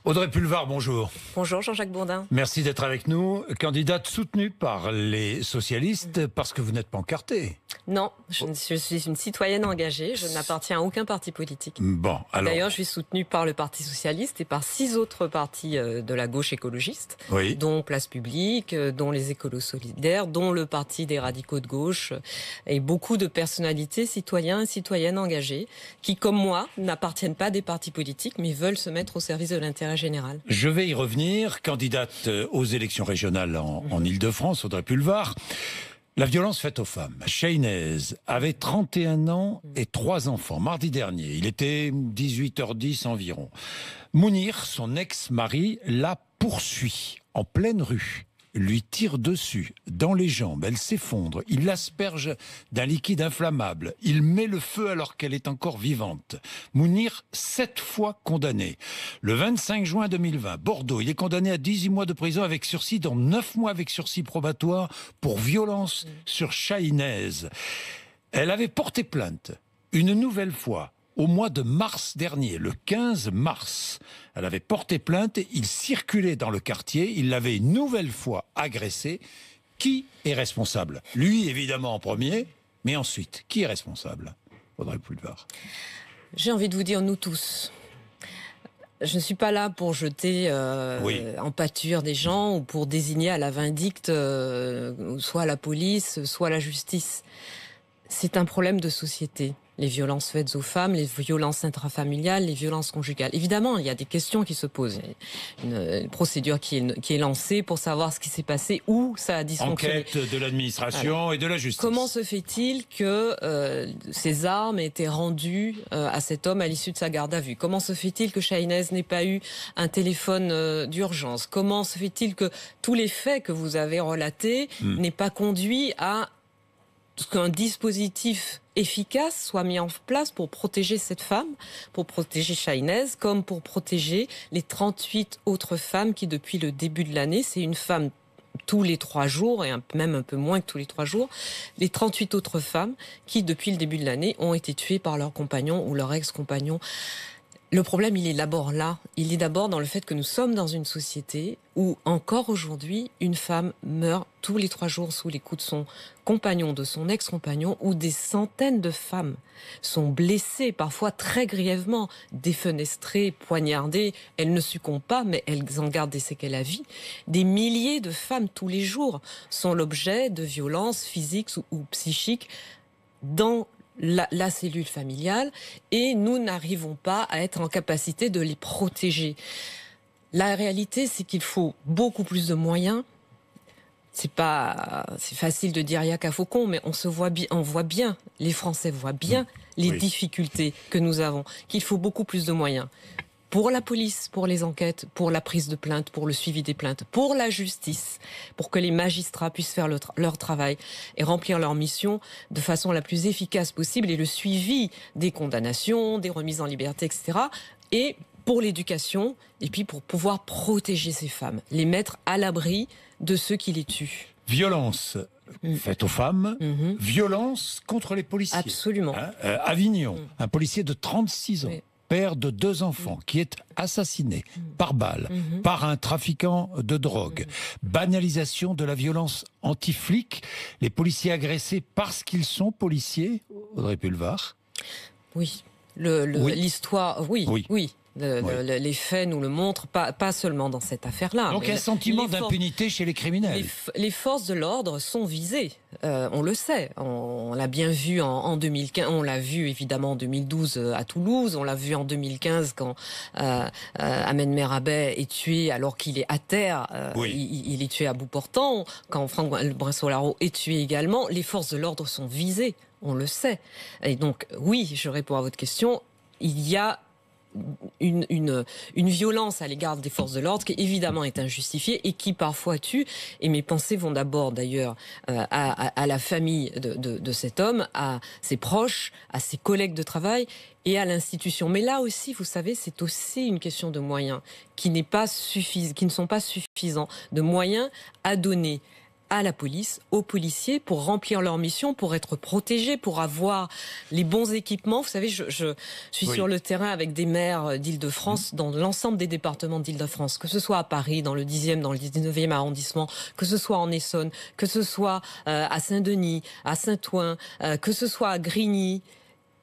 Audrey Pulvar, bonjour. Bonjour Jean-Jacques Bourdin. Merci d'être avec nous. Candidate soutenue par les socialistes parce que vous n'êtes pas encartée. Non, je suis une citoyenne engagée. Je n'appartiens à aucun parti politique. Bon, alors... D'ailleurs, je suis soutenue par le Parti socialiste et par 6 autres partis de la gauche écologiste, oui. dont Place Publique, dont les Écolos Solidaires, dont le Parti des radicaux de gauche, et beaucoup de personnalités, citoyens et citoyennes engagées, qui, comme moi, n'appartiennent pas à des partis politiques, mais veulent se mettre au service de l'intérêt général. Je vais y revenir. Candidate aux élections régionales en Ile-de-France, Audrey Pulvar. La violence faite aux femmes. Chahinez avait 31 ans et 3 enfants. Mardi dernier, il était 18h10 environ. Mounir, son ex-mari, la poursuit en pleine rue. Lui tire dessus, dans les jambes, elle s'effondre, il l'asperge d'un liquide inflammable, il met le feu alors qu'elle est encore vivante. Mounir, 7 fois condamné. Le 25 juin 2020, Bordeaux, il est condamné à 18 mois de prison avec sursis, dont 9 mois avec sursis probatoire pour violence sur Chahinez. Elle avait porté plainte une nouvelle fois. Au mois de mars dernier, le 15 mars, elle avait porté plainte, il circulait dans le quartier, il l'avait une nouvelle fois agressé. Qui est responsable? Lui, évidemment, en premier, mais ensuite, qui est responsable? Audrey Pulvar. J'ai envie de vous dire, nous tous. Je ne suis pas là pour jeter en pâture des gens ou pour désigner à la vindicte soit la police, soit la justice. C'est un problème de société. Les violences faites aux femmes, les violences intrafamiliales, les violences conjugales. Évidemment, il y a des questions qui se posent. Une procédure qui est lancée pour savoir ce qui s'est passé, où ça a dysfonctionné. Enquête de l'administration et de la justice. Comment se fait-il que ces armes aient été rendues à cet homme à l'issue de sa garde à vue? Comment se fait-il que Chahinez n'ait pas eu un téléphone d'urgence? Comment se fait-il que tous les faits que vous avez relatés n'aient pas conduit à qu'un dispositif efficace soit mis en place pour protéger cette femme, pour protéger Chahinez, comme pour protéger les 38 autres femmes qui, depuis le début de l'année, c'est une femme tous les 3 jours, et même un peu moins que tous les 3 jours, les 38 autres femmes qui, depuis le début de l'année, ont été tuées par leur compagnon ou leur ex-compagnon. Le problème, il est d'abord là. Il est d'abord dans le fait que nous sommes dans une société où, encore aujourd'hui, une femme meurt tous les 3 jours sous les coups de son compagnon, de son ex-compagnon, où des centaines de femmes sont blessées, parfois très grièvement, défenestrées, poignardées. Elles ne succombent pas, mais elles en gardent des séquelles à vie. Des milliers de femmes, tous les jours, sont l'objet de violences physiques ou psychiques dans la cellule familiale, et nous n'arrivons pas à être en capacité de les protéger. La réalité, c'est qu'il faut beaucoup plus de moyens. C'est facile de dire Yaka Faucon, mais on voit bien, les Français voient bien les difficultés que nous avons, qu'il faut beaucoup plus de moyens. Pour la police, pour les enquêtes, pour la prise de plainte, pour le suivi des plaintes, pour la justice, pour que les magistrats puissent faire leur travail et remplir leur mission de façon la plus efficace possible, et le suivi des condamnations, des remises en liberté, etc. Et pour l'éducation, et puis pour pouvoir protéger ces femmes, les mettre à l'abri de ceux qui les tuent. Violence faite aux femmes, violence contre les policiers. Absolument. Avignon, un policier de 36 ans. Oui. Père de 2 enfants, qui est assassiné par balle, par un trafiquant de drogue. Banalisation de la violence anti-flic. Les policiers agressés parce qu'ils sont policiers, Audrey Pulvar. Oui. L'histoire, oui. Les faits nous le montrent, pas seulement dans cette affaire-là. Donc un sentiment d'impunité chez les criminels. Les forces de l'ordre sont visées, on le sait. On l'a bien vu en 2015, on l'a vu évidemment en 2012 à Toulouse, on l'a vu en 2015 quand Ahmed Merabet est tué alors qu'il est à terre, il est tué à bout portant, quand Franck Brinsolaro est tué également. Les forces de l'ordre sont visées, on le sait. Et donc oui, je réponds à votre question, il y a une violence à l'égard des forces de l'ordre qui évidemment est injustifiée et qui parfois tue. Et mes pensées vont d'abord d'ailleurs à la famille de cet homme, à ses proches, à ses collègues de travail et à l'institution. Mais là aussi, vous savez, c'est aussi une question de moyens qui ne sont pas suffisants, de moyens à donner à la police, aux policiers, pour remplir leur mission, pour être protégés, pour avoir les bons équipements. Vous savez, je suis sur le terrain avec des maires d'Île-de-France, dans l'ensemble des départements d'Île-de-France, que ce soit à Paris, dans le 10e, dans le 19e arrondissement, que ce soit en Essonne, que ce soit à Saint-Denis, à Saint-Ouen, que ce soit à Grigny.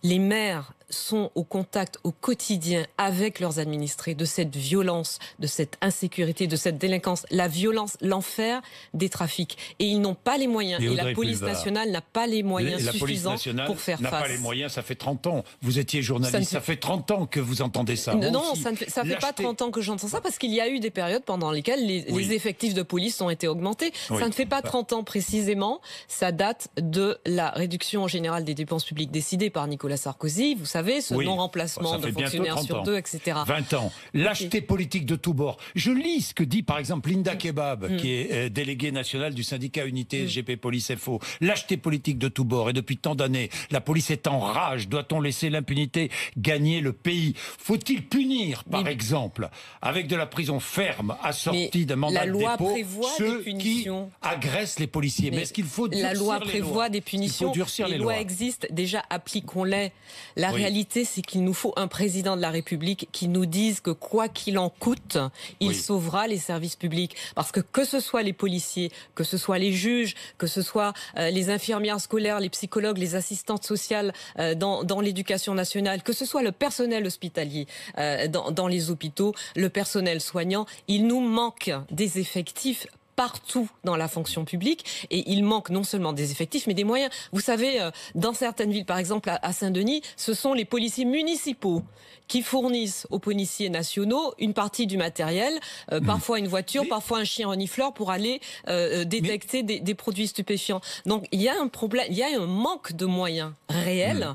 Les maires sont au contact au quotidien avec leurs administrés de cette violence, de cette insécurité, de cette délinquance, la violence, l'enfer des trafics. Et ils n'ont pas les moyens. Et la police nationale n'a pas les moyens suffisants pour faire face. N'a pas les moyens, ça fait 30 ans. Vous étiez journaliste, ça fait 30 ans que vous entendez ça. Non, ça ne fait pas 30 ans que j'entends ça, parce qu'il y a eu des périodes pendant lesquelles les effectifs de police ont été augmentés. Ça ne fait pas 30 ans précisément. Ça date de la réduction générale des dépenses publiques décidée par Nicolas Sarkozy. Vous savez, ce non-remplacement de fonctionnaires sur 2, etc. 20 ans. Lâcheté politique de tous bords. Je lis ce que dit par exemple Linda Kebab, qui est déléguée nationale du syndicat Unité SGP Police FO. Lâcheté politique de tous bords. Et depuis tant d'années, la police est en rage. Doit-on laisser l'impunité gagner le pays? Faut-il punir, par exemple, avec de la prison ferme assortie d'un mandat de dépôt, ceux qui agressent les policiers? Mais est-ce qu'il faut durcir les lois? La loi prévoit des punitions. Les lois existent. Déjà, appliquons-les. La réalité, c'est qu'il nous faut un président de la République qui nous dise que quoi qu'il en coûte, il sauvera les services publics. Parce que ce soit les policiers, que ce soit les juges, que ce soit les infirmières scolaires, les psychologues, les assistantes sociales dans l'éducation nationale, que ce soit le personnel hospitalier dans les hôpitaux, le personnel soignant, il nous manque des effectifs partout dans la fonction publique, et il manque non seulement des effectifs mais des moyens. Vous savez, dans certaines villes, par exemple à Saint-Denis, ce sont les policiers municipaux qui fournissent aux policiers nationaux une partie du matériel, parfois une voiture, parfois un chien renifleur pour aller détecter des produits stupéfiants. Donc il y a un problème, il y a un manque de moyens réels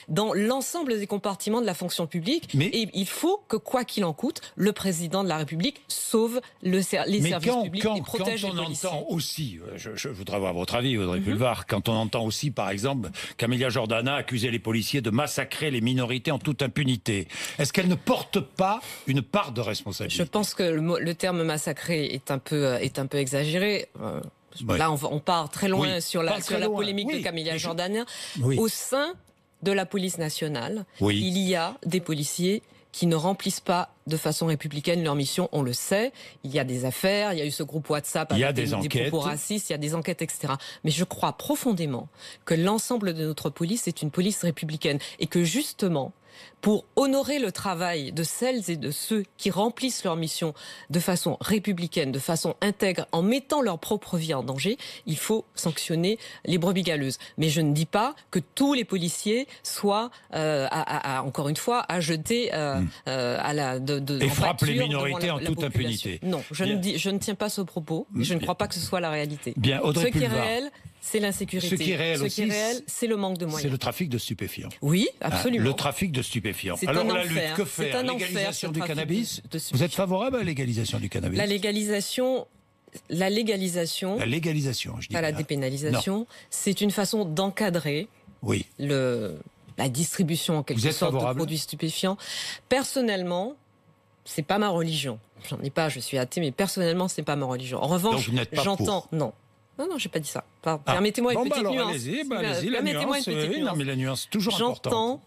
dans l'ensemble des compartiments de la fonction publique, et il faut que, quoi qu'il en coûte, le président de la République sauve les services publics et protège les policiers. Quand on entend aussi, je voudrais avoir votre avis, Audrey Pulvar, quand on entend aussi, par exemple, Camélia Jordana accuser les policiers de massacrer les minorités en toute impunité, est-ce qu'elle ne porte pas une part de responsabilité? Je pense que le terme massacrer est un peu exagéré. Là, on part très loin sur la polémique de Camélia Jordana. Au sein de la police nationale, il y a des policiers qui ne remplissent pas de façon républicaine leur mission, on le sait. Il y a des affaires, il y a eu ce groupe WhatsApp avec des propos racistes, il y a des enquêtes, etc. Mais je crois profondément que l'ensemble de notre police est une police républicaine, et que justement, pour honorer le travail de celles et de ceux qui remplissent leur mission de façon républicaine, de façon intègre, en mettant leur propre vie en danger, il faut sanctionner les brebis galeuses. Mais je ne dis pas que tous les policiers soient, encore une fois, à jeter et frappent les minorités en toute impunité. Non, je ne tiens pas ce propos, et je ne crois pas que ce soit la réalité. Bien, ce qui est réel, c'est l'insécurité. Ce qui est réel, c'est le manque de moyens. C'est le trafic de stupéfiants. Oui, absolument. Le trafic de stupéfiants. Alors la lutte, que faire? Légalisation du cannabis? Vous êtes favorable à la légalisation du cannabis? La légalisation, je dis pas la dépénalisation, c'est une façon d'encadrer la distribution en quelque sorte de produits stupéfiants. Personnellement, c'est pas ma religion. J'en ai pas, je suis athée, mais personnellement, c'est pas ma religion. En revanche, j'entends... Non, j'ai pas dit ça. Permettez-moi une petite nuance. Allez-y, permettez-moi une petite nuance. Non, mais la nuance, toujours importante. J'entends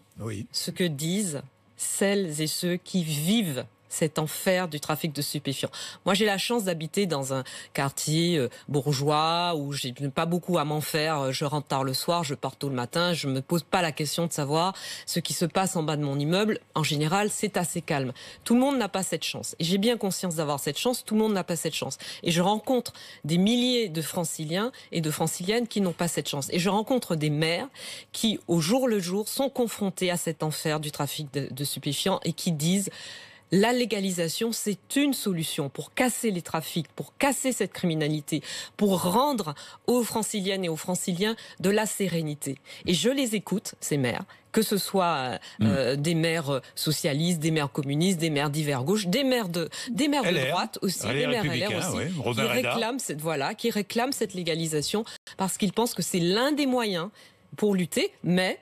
ce que disent celles et ceux qui vivent cet enfer du trafic de stupéfiants. Moi, j'ai la chance d'habiter dans un quartier bourgeois où j'ai pas beaucoup à m'en faire. Je rentre tard le soir, je pars tôt le matin. Je me pose pas la question de savoir ce qui se passe en bas de mon immeuble. En général, c'est assez calme. Tout le monde n'a pas cette chance. Et j'ai bien conscience d'avoir cette chance. Tout le monde n'a pas cette chance. Et je rencontre des milliers de Franciliens et de Franciliennes qui n'ont pas cette chance. Et je rencontre des maires qui, au jour le jour, sont confrontés à cet enfer du trafic de stupéfiants et qui disent: la légalisation, c'est une solution pour casser les trafics, pour casser cette criminalité, pour rendre aux Franciliennes et aux Franciliens de la sérénité. Et je les écoute, ces maires, que ce soit des maires socialistes, des maires communistes, des maires d'hiver gauche, des maires de droite aussi, des maires LR aussi, qui réclament cette légalisation parce qu'ils pensent que c'est l'un des moyens pour lutter, mais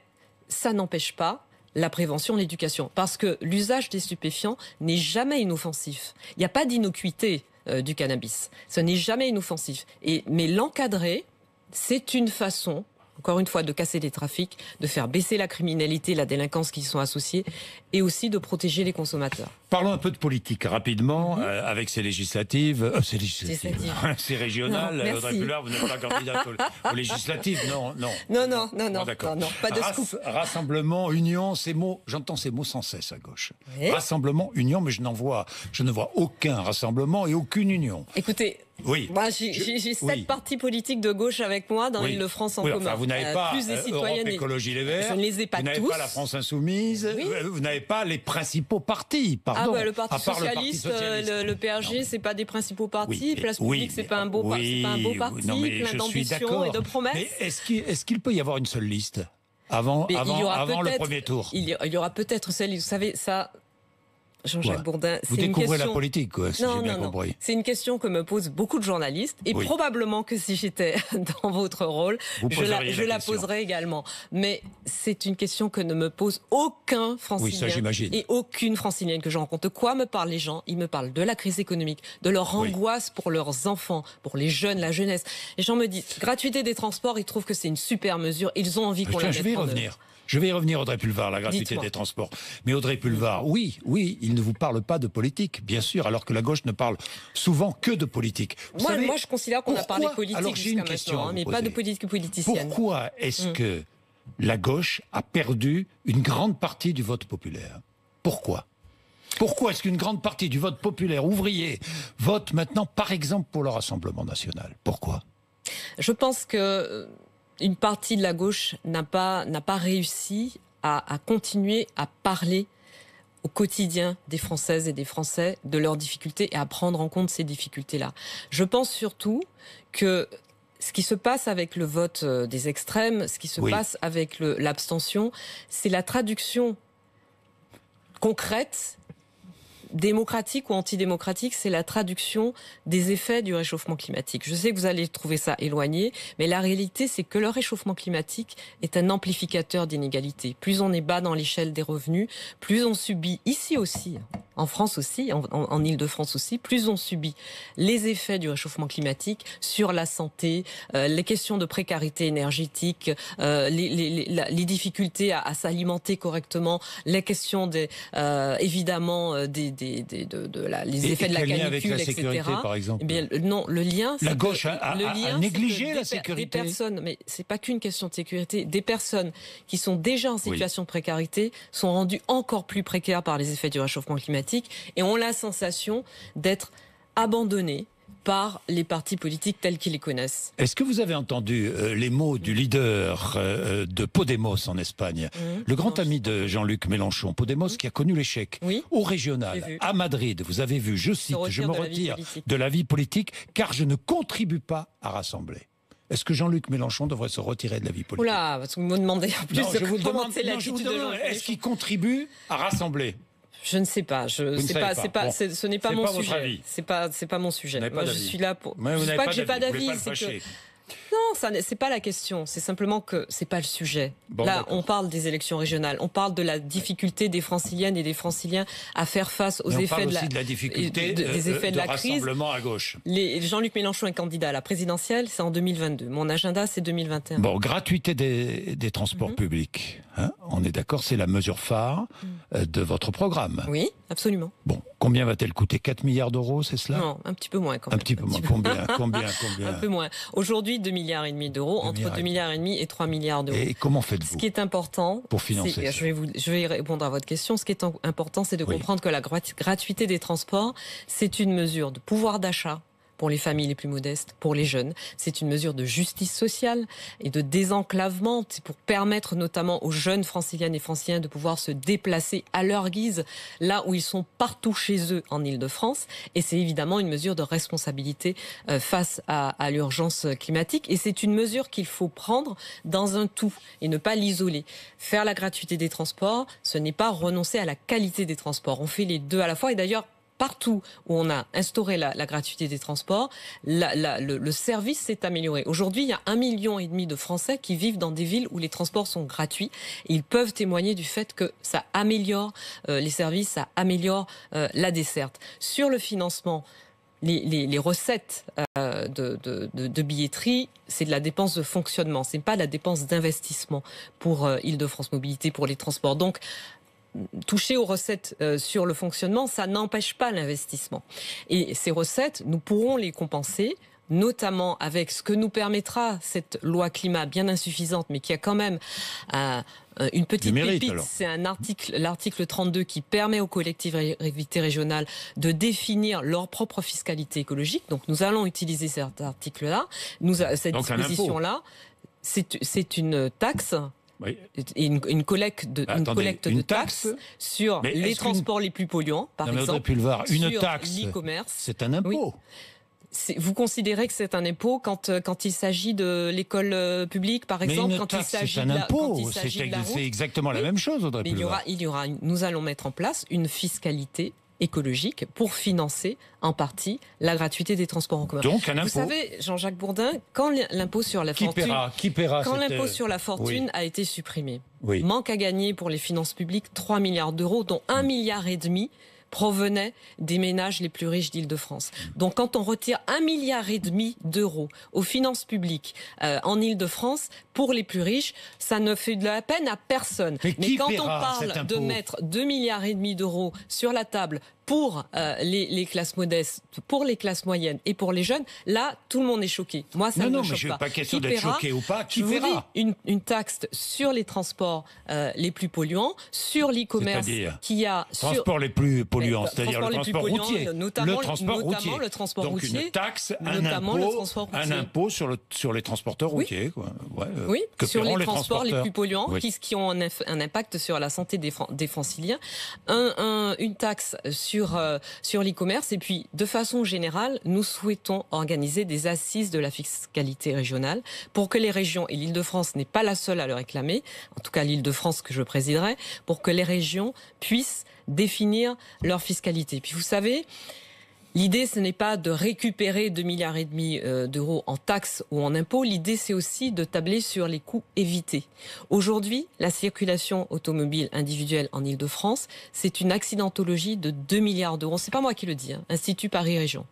ça n'empêche pas la prévention, l'éducation. Parce que l'usage des stupéfiants n'est jamais inoffensif. Il n'y a pas d'innocuité du cannabis. Ce n'est jamais inoffensif. Mais l'encadrer, c'est une façon, encore une fois, de casser les trafics, de faire baisser la criminalité, la délinquance qui y sont associées, et aussi de protéger les consommateurs. Parlons un peu de politique rapidement, avec ces législatives, ces régionales. Audrey Pulvar, vous n'êtes pas candidate aux législatives, non. Non, pas de scoop. Rassemblement, union, ces mots, j'entends ces mots sans cesse à gauche. Oui. Rassemblement, union, mais je ne vois aucun rassemblement et aucune union. Écoutez, oui. Moi, j'ai 7 partis politiques de gauche avec moi dans l'Île-de-France en commun. Enfin, vous n'avez pas plus des citoyens Europe Écologie Les Verts. Je ne les ai pas tous. Vous n'avez pas la France Insoumise. Oui. Vous n'avez pas les principaux partis. Pardon. Le Parti socialiste, le PRG, c'est pas des principaux partis. Place Publique, c'est pas un beau parti, plein d'ambition et de promesses. Mais est-ce qu'il peut y avoir une seule liste avant le premier tour? Il y aura peut-être celle. Vous savez ça. Jean-Jacques Bourdin, vous découvrez la politique, quoi, si j'ai bien compris. C'est une question que me posent beaucoup de journalistes, et probablement que si j'étais dans votre rôle, je la poserais également. Mais c'est une question que ne me pose aucun Francilien et aucune Francilienne que je rencontre. De quoi me parlent les gens? Ils me parlent de la crise économique, de leur angoisse pour leurs enfants, pour les jeunes, la jeunesse. Les gens me disent, gratuité des transports, ils trouvent que c'est une super mesure, ils ont envie qu'on la mette en œuvre. Je vais y revenir, Audrey Pulvar, la gratuité des transports. Mais Audrey Pulvar, oui, il ne vous parle pas de politique, bien sûr, alors que la gauche ne parle souvent que de politique. Moi, je considère qu'on a parlé politique jusqu'à maintenant, mais pas de politique politicienne. Pourquoi est-ce que la gauche a perdu une grande partie du vote populaire? Pourquoi est-ce qu'une grande partie du vote populaire ouvrier vote maintenant, par exemple, pour le Rassemblement national? Pourquoi? Je pense que une partie de la gauche n'a pas réussi à continuer à parler au quotidien des Françaises et des Français de leurs difficultés et à prendre en compte ces difficultés-là. Je pense surtout que ce qui se passe avec le vote des extrêmes, ce qui se passe avec l'abstention, c'est la traduction concrète, démocratique ou antidémocratique, c'est la traduction des effets du réchauffement climatique. Je sais que vous allez trouver ça éloigné, mais la réalité, c'est que le réchauffement climatique est un amplificateur d'inégalités. Plus on est bas dans l'échelle des revenus, plus on subit, ici aussi, en France aussi, en Île-de-France aussi, plus on subit les effets du réchauffement climatique sur la santé, les questions de précarité énergétique, les difficultés à s'alimenter correctement, les questions évidemment les effets de la canicule, avec la sécurité, etc. Par exemple. Eh bien, non, le lien, la gauche a négligé la sécurité. Des personnes, mais c'est pas qu'une question de sécurité. Des personnes qui sont déjà en situation de précarité sont rendues encore plus précaires par les effets du réchauffement climatique et ont la sensation d'être abandonnées par les partis politiques tels qu'ils les connaissent. Est-ce que vous avez entendu les mots du leader de Podemos en Espagne, le grand ami de Jean-Luc Mélenchon, Podemos qui a connu l'échec au régional, à Madrid? Vous avez vu, je cite, je me retire de la vie politique car je ne contribue pas à rassembler. Est-ce que Jean-Luc Mélenchon devrait se retirer de la vie politique? Oula, parce que vous me demandez en plus de commenter l'attitude de Jean-Luc Mélenchon. Est-ce qu'il contribue à rassembler? Je ne sais pas. Ce n'est pas mon sujet. C'est pas mon sujet. Moi, je suis là pour. Je sais pas que j'ai pas d'avis. Non, c'est pas la question. C'est simplement que c'est pas le sujet. Là, on parle des élections régionales. On parle de la difficulté des Franciliennes et des Franciliens à faire face aux effets de la difficulté des effets de la crise. Rassemblement à gauche. Jean-Luc Mélenchon est candidat à la présidentielle. C'est en 2022. Mon agenda, c'est 2021. Bon, gratuité des transports publics. Hein, on est d'accord, c'est la mesure phare de votre programme. Oui, absolument. Bon, combien va-t-elle coûter? 4 milliards d'euros, c'est cela? Non, un petit peu moins quand même. Un petit peu moins. Combien Un peu moins. Aujourd'hui, 2,5 milliards d'euros, entre 2,5 milliards et 3 milliards d'euros. Et comment faites-vous? Ce qui est important, pour financer ça. Je vais répondre à votre question. Ce qui est important, c'est de comprendre que la gratuité des transports, c'est une mesure de pouvoir d'achat pour les familles les plus modestes, pour les jeunes. C'est une mesure de justice sociale et de désenclavement. C'est pour permettre notamment aux jeunes franciliennes et franciliens de pouvoir se déplacer à leur guise, là où ils sont partout chez eux en Île-de-France. Et c'est évidemment une mesure de responsabilité face à l'urgence climatique. Et c'est une mesure qu'il faut prendre dans un tout et ne pas l'isoler. Faire la gratuité des transports, ce n'est pas renoncer à la qualité des transports. On fait les deux à la fois. Et d'ailleurs, partout où on a instauré la gratuité des transports, le service s'est amélioré. Aujourd'hui, il y a 1,5 million de Français qui vivent dans des villes où les transports sont gratuits. Et ils peuvent témoigner du fait que ça améliore les services, ça améliore la desserte. Sur le financement, les recettes de billetterie, c'est de la dépense de fonctionnement, c'est pas de la dépense d'investissement pour Île-de-France Mobilité, pour les transports. Donc, toucher aux recettes sur le fonctionnement, ça n'empêche pas l'investissement. Et ces recettes, nous pourrons les compenser, notamment avec ce que nous permettra cette loi climat bien insuffisante, mais qui a quand même une petite pépite. C'est l'article 32 qui permet aux collectivités régionales de définir leur propre fiscalité écologique. Donc nous allons utiliser cet article-là, cette disposition-là. C'est une taxe. Oui. Une collecte de taxes sur les transports les plus polluants, par exemple, une taxe, sur l'e-commerce. C'est un impôt. Oui. Vous considérez que c'est un impôt quand il s'agit de l'école publique, par exemple, quand il s'agit de la route? C'est exactement la même chose, Audrey Pulvar. Nous allons mettre en place une fiscalité écologique pour financer en partie la gratuité des transports en commun. Donc un impôt. Vous savez, Jean-Jacques Bourdin, quand l'impôt sur la fortune, l'impôt sur la fortune a été supprimé, manque à gagner pour les finances publiques 3 milliards d'euros, dont 1,5 milliard provenaient des ménages les plus riches d'Île-de-France. Donc quand on retire 1,5 milliard d'euros aux finances publiques en Île-de-France, pour les plus riches, ça ne fait de la peine à personne. Mais quand on parle de mettre 2,5 milliards d'euros sur la table pour les classes modestes, pour les classes moyennes et pour les jeunes, là, tout le monde est choqué. Moi, ça ne me choque pas. Pas question d'être choqué ou pas. Qui paiera ? Une taxe sur les transports les plus polluants, sur l'e-commerce qui a... Transports les plus polluants, c'est-à-dire le transport routier. Notamment le transport routier. Donc une taxe, un impôt sur les transporteurs routiers. Quoi. Oui, sur les transports les plus polluants, qui ont un impact sur la santé des franciliens. Une taxe sur l'e-commerce. Et puis, de façon générale, nous souhaitons organiser des assises de la fiscalité régionale pour que les régions, et l'Île-de-France n'est pas la seule à le réclamer, en tout cas l'Île-de-France que je présiderai, pour que les régions puissent définir leur fiscalité. Puis vous savez, l'idée, ce n'est pas de récupérer 2,5 milliards d'euros en taxes ou en impôts. L'idée, c'est aussi de tabler sur les coûts évités. Aujourd'hui, la circulation automobile individuelle en Île-de-France, c'est une accidentologie de 2 milliards d'euros. C'est pas moi qui le dis, Institut Paris Région.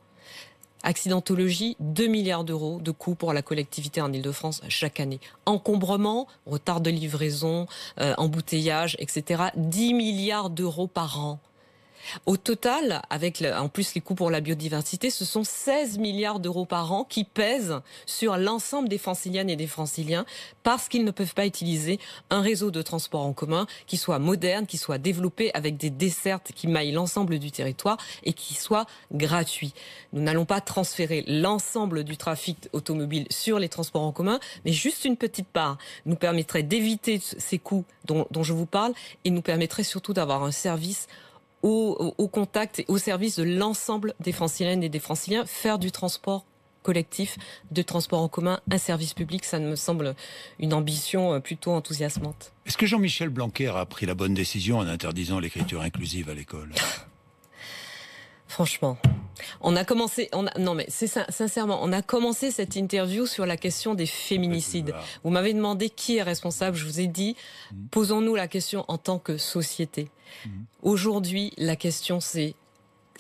Accidentologie, 2 milliards d'euros de coûts pour la collectivité en Île-de-France chaque année. Encombrement, retard de livraison, embouteillage, etc. 10 milliards d'euros par an. Au total, avec en plus les coûts pour la biodiversité, ce sont 16 milliards d'euros par an qui pèsent sur l'ensemble des franciliennes et des franciliens parce qu'ils ne peuvent pas utiliser un réseau de transport en commun qui soit moderne, qui soit développé avec des dessertes qui maillent l'ensemble du territoire et qui soit gratuit. Nous n'allons pas transférer l'ensemble du trafic automobile sur les transports en commun, mais juste une petite part nous permettrait d'éviter ces coûts dont je vous parle et nous permettrait surtout d'avoir un service au contact et au service de l'ensemble des franciliennes et des franciliens. Faire du transport collectif, de transport en commun, un service public, ça me semble une ambition plutôt enthousiasmante. Est-ce que Jean-Michel Blanquer a pris la bonne décision en interdisant l'écriture inclusive à l'école ? Franchement, sincèrement, on a commencé cette interview sur la question des féminicides. Vous m'avez demandé qui est responsable. Je vous ai dit, posons-nous la question en tant que société. Aujourd'hui, la question, c'est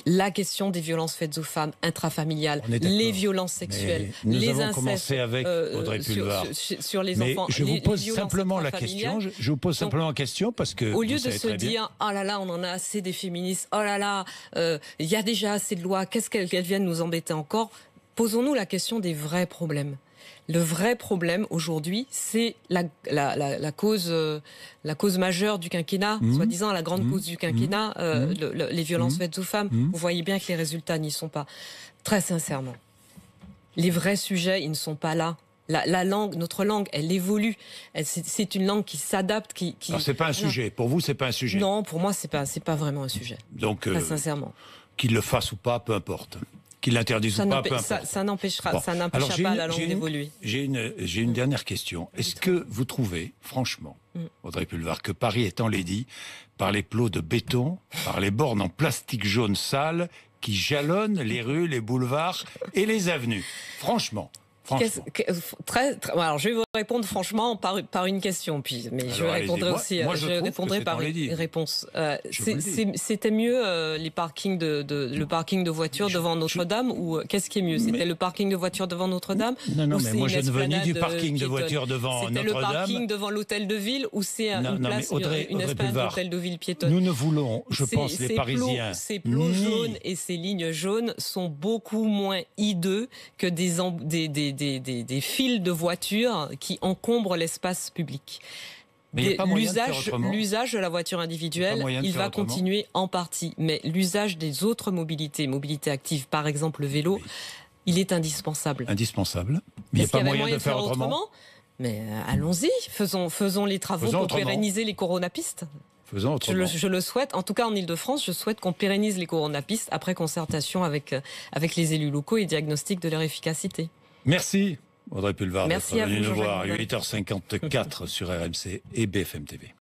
la question des violences faites aux femmes intrafamiliales, les violences sexuelles, les incestes. Nous avons commencé avec Audrey Pulvar. Sur les enfants. Je vous pose simplement la question. Je vous pose simplement la question parce que au lieu de se dire oh là là, on en a assez des féministes, oh là là, il y a déjà assez de lois, qu'est-ce qu'elles viennent nous embêter encore? Posons-nous la question des vrais problèmes. Le vrai problème aujourd'hui, c'est la cause majeure du quinquennat, soi-disant la grande cause du quinquennat, les violences faites aux femmes. Vous voyez bien que les résultats n'y sont pas. Très sincèrement, les vrais sujets, ils ne sont pas là. La langue, notre langue, elle évolue. C'est une langue qui s'adapte, Alors c'est pas un sujet. Pour vous, c'est pas un sujet. Non, pour moi, c'est pas vraiment un sujet. Donc, très sincèrement, qu'il le fasse ou pas, peu importe. Qu'il l'interdise ou pas, peu importe. Ça n'empêchera pas la langue d'évoluer. J'ai une dernière question. Est-ce que vous trouvez, franchement, Audrey Pulvar, que Paris est enlaidi par les plots de béton, par les bornes en plastique jaune sale qui jalonnent les rues, les boulevards et les avenues ? Franchement. Alors, je vais vous répondre franchement par une question, mais je répondrai aussi. Moi, je répondrai par une réponse. C'était mieux le parking de voitures devant Notre-Dame ou qu'est-ce qui est mieux? C'était le parking de voitures devant Notre-Dame? Non, mais moi je ne veux ni du parking de voitures devant Notre-Dame. C'était le parking devant l'hôtel de ville ou c'est une espèce d'hôtel de ville piétonne? Nous ne voulons, je pense, les Parisiens. Ces plots jaunes et ces lignes jaunes sont beaucoup moins hideux que des fils de voitures qui encombrent l'espace public. L'usage de la voiture individuelle, il va continuer en partie. Mais l'usage des autres mobilités actives, par exemple le vélo, il est indispensable. Indispensable. Mais il n'y a pas moyen de faire autrement. Mais allons-y, faisons les travaux pour pérenniser les coronapistes. Je le souhaite. En tout cas, en Ile-de-France, je souhaite qu'on pérennise les coronapistes après concertation avec les élus locaux et diagnostic de leur efficacité. Merci, Audrey Pulvar, d'être venue nous voir. 8h54 sur RMC et BFM TV.